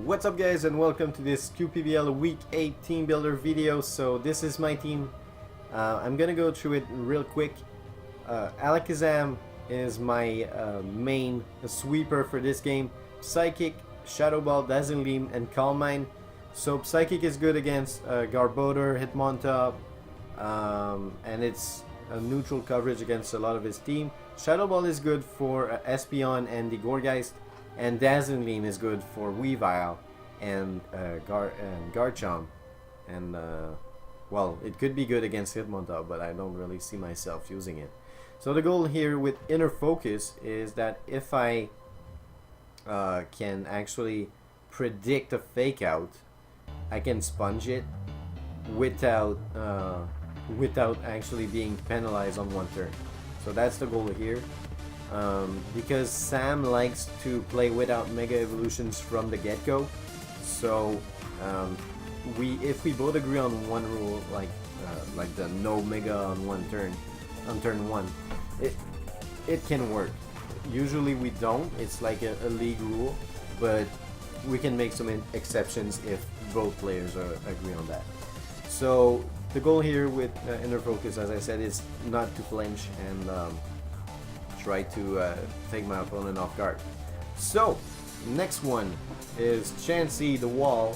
What's up guys, and welcome to this QPBL Week 8 Team Builder video. So this is my team. I'm gonna go through it real quick. Alakazam is my main sweeper for this game. Psychic, Shadow Ball, Dazzling Gleam, and Calm Mind. So Psychic is good against Garbodor, Hitmontop, and it's a neutral coverage against a lot of his team. Shadow Ball is good for Espeon and the Gourgeist. And Dazzling Gleam is good for Weavile and Garchomp, and well, it could be good against Hitmontop, but I don't really see myself using it. So the goal here with Inner Focus is that if I can actually predict a Fake Out, I can sponge it without actually being penalized on one turn. So that's the goal here. Because Sam likes to play without Mega Evolutions from the get-go, so if we both agree on one rule, like the no Mega on turn one, it can work. Usually we don't. It's like a league rule, but we can make some exceptions if both players agree on that. So the goal here with Inner Focus, as I said, is not to flinch and try to take my opponent off guard. So next one is Chansey the Wall.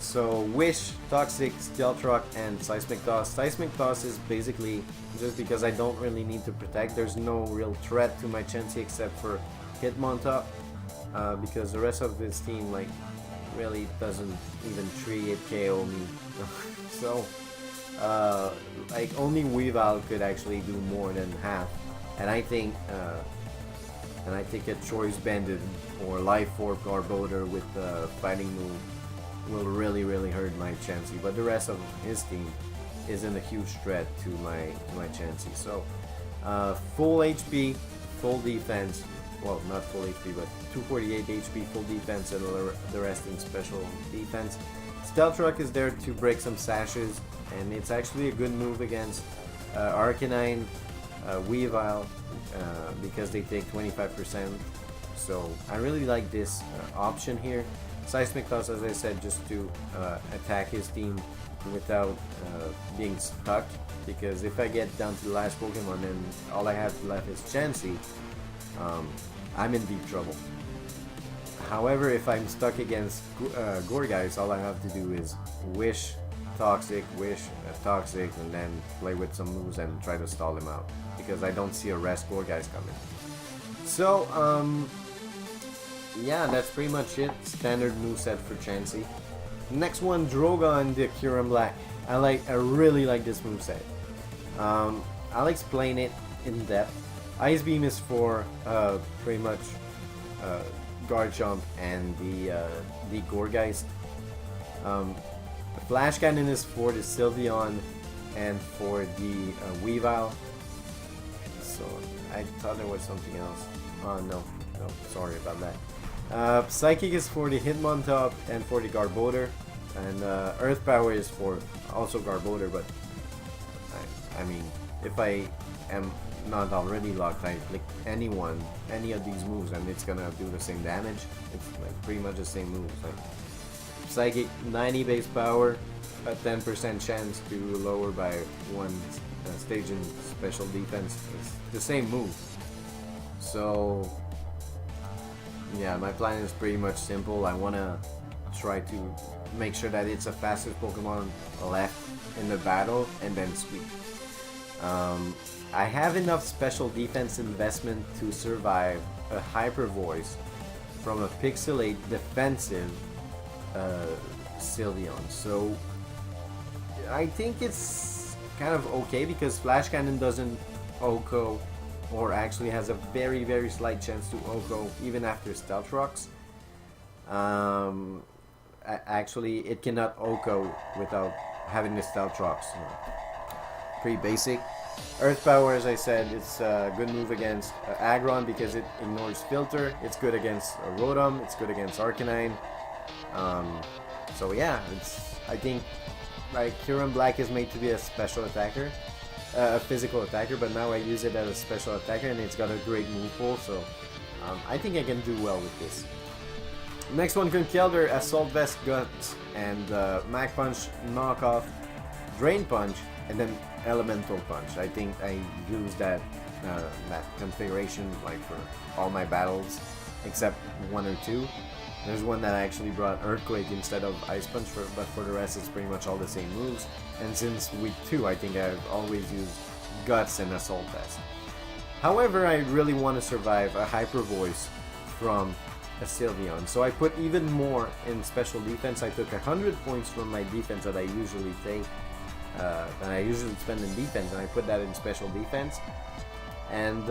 So Wish, Toxic, Stealth Rock, and Seismic Toss. Seismic Toss is basically just because I don't really need to protect. There's no real threat to my Chansey except for Hitmontop, because the rest of his team like really doesn't even 3-hit KO me. So like only Weavile could actually do more than half. And I think a Choice Banded or Life Orb Garbodor with the fighting move will really hurt my Chansey. But the rest of his team isn't a huge threat to my Chansey. So full HP, full defense. Well, not full HP, but 248 HP, full defense, and the rest in special defense. Stealth Rock is there to break some sashes, and it's actually a good move against Arcanine, Weavile, because they take 25%. So I really like this option here. Seismic Toss, as I said, just to attack his team without being stuck, because if I get down to the last Pokemon and all I have left is Chansey, I'm in deep trouble. However, if I'm stuck against Gourgeist, all I have to do is Wish, Toxic, Wish, Toxic, and then play with some moves and try to stall him out, because I don't see a rest Gourgeist coming. So yeah, that's pretty much it. Standard moveset for Chansey. Next one, Drogon the Kyurem Black. I really like this moveset. I'll explain it in depth. Ice Beam is for pretty much Garchomp and the Gourgeist. Flash Cannon is for the Sylveon and for the Weavile. So I thought there was something else. Oh no, sorry about that. Psychic is for the Hitmontop and for the Garbodor, and Earth Power is for also Garbodor. But I mean, if I am not already locked, I click any of these moves, and it's gonna do the same damage. It's like pretty much the same moves. Like Psychic, 90 base power, a 10% chance to lower by one stage in special defense. It's the same move. So yeah, my plan is pretty much simple. I wanna try to make sure that it's the fastest Pokemon left in the battle and then sweep. I have enough special defense investment to survive a Hyper Voice from a Pixelate defensive Sylveon. So I think it's kind of okay, because Flash Cannon doesn't OHKO, or actually has a very slight chance to OHKO even after Stealth Rocks. Actually, it cannot OHKO without having the Stealth Rocks. Pretty basic. Earth Power, as I said, it's a good move against Aggron because it ignores Filter. It's good against Rotom. It's good against Arcanine. So yeah, I think like Kyurem Black is made to be a special attacker, a physical attacker, but now I use it as a special attacker, and it's got a great move pool. So I think I can do well with this. Next one, Conkeldurr, Assault Vest, Guts, and Mag Punch, Knockoff, Drain Punch, and then Elemental Punch. I think I used that configuration like for all my battles, except 1 or 2. There's one that I actually brought Earthquake instead of Ice Punch, but for the rest it's pretty much all the same moves. And since week 2, I think I've always used Guts and Assault Vest. However, I really want to survive a Hyper Voice from a Sylveon, so I put even more in special defense. I took 100 points from my defense that I usually take, that I usually spend in defense, and I put that in special defense. And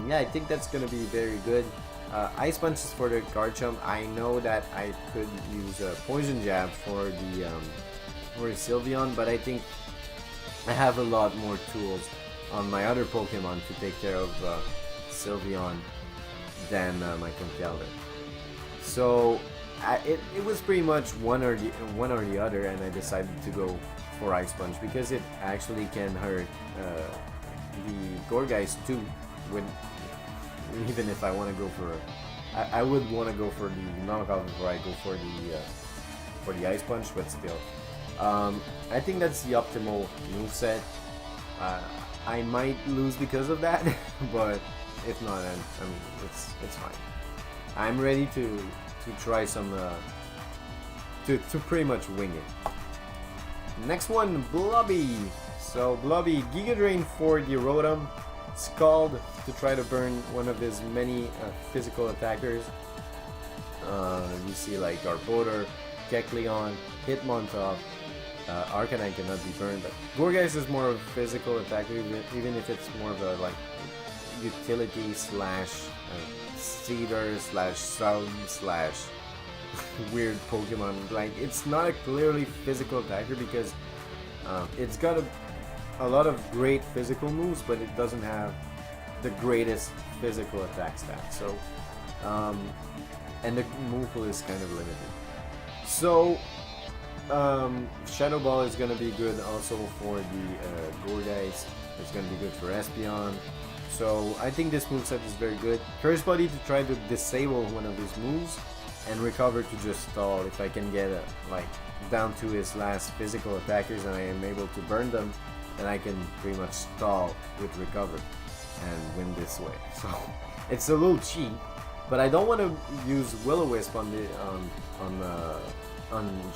yeah, I think that's gonna be very good. Ice Punch is for the Garchomp. I know that I could use a Poison Jab for the Sylveon, but I think I have a lot more tools on my other Pokemon to take care of Sylveon than my Conkeldurr. So it was pretty much one or the other, and I decided to go for Ice Punch because it actually can hurt the Gourgeist too. Even if I want to go for, I would want to go for the knockoff before I go for the Ice Punch, but still, I think that's the optimal moveset. I might lose because of that, but if not, I mean it's fine. I'm ready to try some to pretty much wing it. Next one, Blobby. So Blobby, Giga Drain for the Rotom, Scald to try to burn one of his many physical attackers. You see like Garbodor, Kecleon, Hitmontop, Arcanine cannot be burned, but Gourgeist is more of a physical attacker, even if it's more of a like utility slash Cedar slash Sound slash weird Pokemon. Like, it's not a clearly physical attacker because it's got a lot of great physical moves, but it doesn't have the greatest physical attack stats. So and the move pool is kind of limited. So Shadow Ball is gonna be good also for the Gourgeist. It's gonna be good for Espeon. So I think this moveset is very good. Curse Body to try to disable one of his moves, and Recover to just stall. If I can get like down to his last physical attackers and I am able to burn them, then I can pretty much stall with Recover and win this way. So it's a little cheap, but I don't want to use Will-O-Wisp on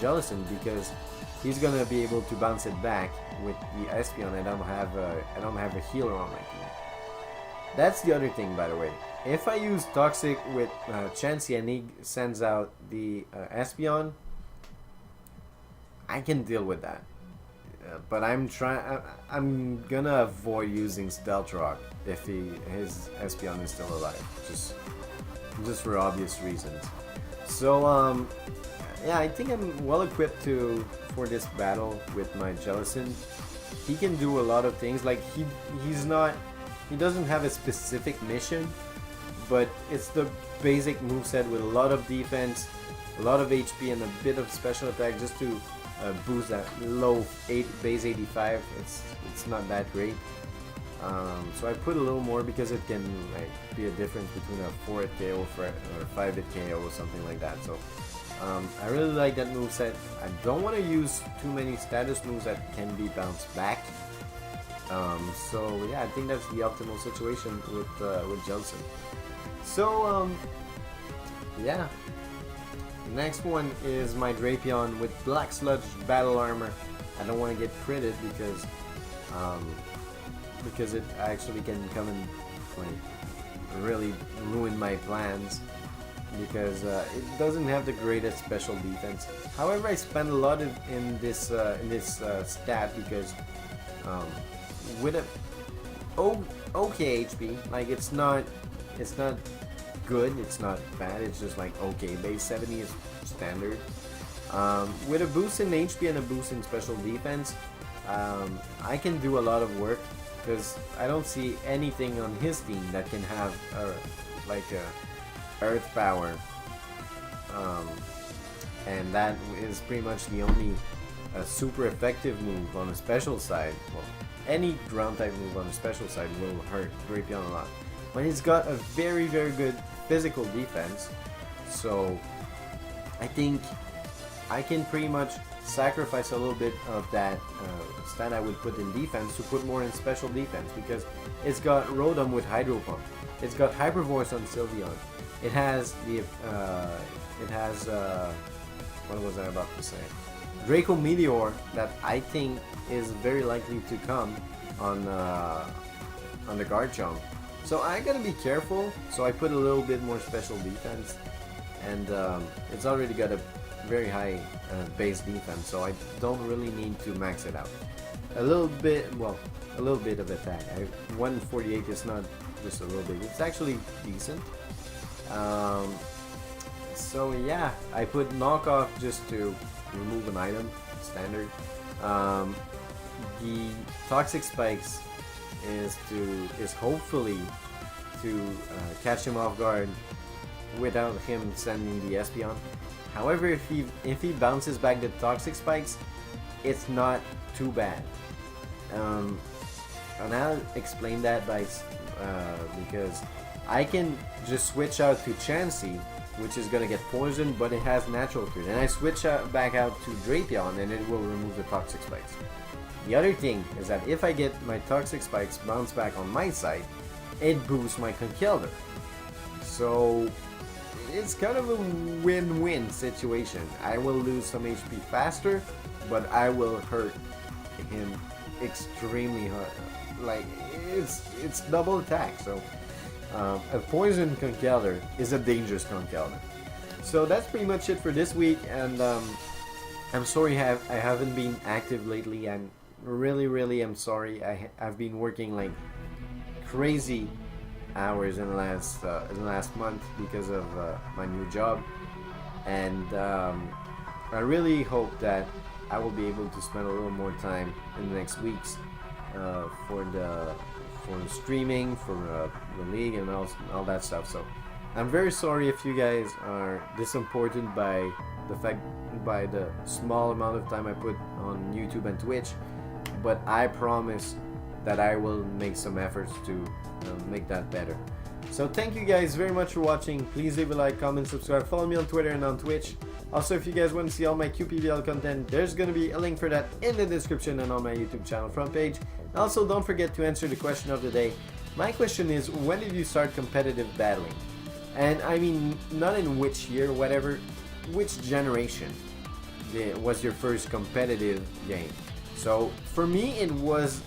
Jellicent because he's gonna be able to bounce it back with the Espeon. I don't have a healer on my team. That's the other thing, by the way. If I use Toxic with Chansey and he sends out the Espeon, I can deal with that. But I'm gonna avoid using Stealth Rock if his Espeon is still alive, just for obvious reasons. So yeah, I think I'm well equipped for this battle with my Jellicent. He can do a lot of things. Like he doesn't have a specific mission, but it's the basic moveset with a lot of defense, a lot of HP, and a bit of special attack just to boost that low base 85. It's not that great. So I put a little more because it can like be a difference between a 4-hit KO or 5-hit KO or something like that. So I really like that moveset. I don't want to use too many status moves that can be bounced back. So yeah, I think that's the optimal situation with Jellicent. So yeah. Next one is my Drapion with Black Sludge Battle Armor. I don't want to get critted because it actually can come and like really ruin my plans because it doesn't have the greatest special defense. However, I spend a lot in this stat because with a okay HP, like it's not good, it's not bad, it's just like okay. Base 70 is standard. With a boost in HP and a boost in special defense, I can do a lot of work because I don't see anything on his team that can have like a Earth Power, and that is pretty much the only super effective move on the special side. Well, any ground type move on the special side will hurt Drapion a lot. But he's got a very, very good physical defense, so I think I can pretty much sacrifice a little bit of that stat I would put in defense to put more in special defense, because it's got Rotom with Hydro Pump, it's got Hyper Voice on Sylveon, it has the what was I about to say? Draco Meteor, that I think is very likely to come on the guard jump. So I gotta be careful. So I put a little bit more special defense, and it's already got a very high base defense, so I don't really need to max it out. A little bit of attack. 148 is not just a little bit, it's actually decent. So yeah, I put knockoff just to remove an item, standard. The toxic spikes is hopefully to catch him off guard without him sending the Espeon. However, if he bounces back the toxic spikes, it's not too bad. And I'll explain that because I can just switch out to Chansey, which is gonna get poisoned, but it has natural crit, and I switch back out to Drapion, and it will remove the toxic spikes. The other thing is that if I get my toxic spikes bounce back on my side, it boosts my Conkeldurr. So it's kind of a win-win situation. I will lose some HP faster, but I will hurt him extremely hard. Like, it's double attack. So a poison Conkeldurr is a dangerous Conkeldurr. So that's pretty much it for this week, and I'm sorry I haven't been active lately. I'm really am sorry. I've been working like crazy hours in the last month because of my new job, and I really hope that I will be able to spend a little more time in the next weeks for the streaming, for the league, and all that stuff. So I'm very sorry if you guys are disappointed by the small amount of time I put on YouTube and Twitch, but I promise that I will make some efforts to make that better. So thank you guys very much for watching. Please leave a like, comment, subscribe, follow me on Twitter and on Twitch. Also, if you guys want to see all my QPBL content, there's going to be a link for that in the description and on my YouTube channel front page. Also, don't forget to answer the question of the day. My question is, when did you start competitive battling? And I mean, not in which year, whatever, which generation was your first competitive game? So for me, it was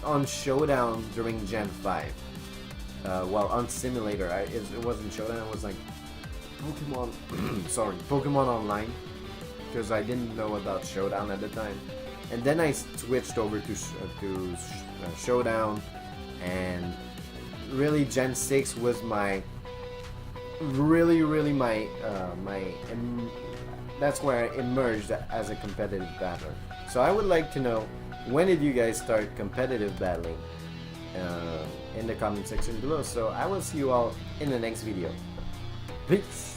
on Showdown during Gen 5. Well, on Simulator, it wasn't Showdown. It was like Pokemon. Sorry, Pokemon Online, because I didn't know about Showdown at the time. And then I switched over to Showdown, and really Gen 6 was my that's where I emerged as a competitive battler. So I would like to know, when did you guys start competitive battling? In the comment section below. So I will see you all in the next video. Peace!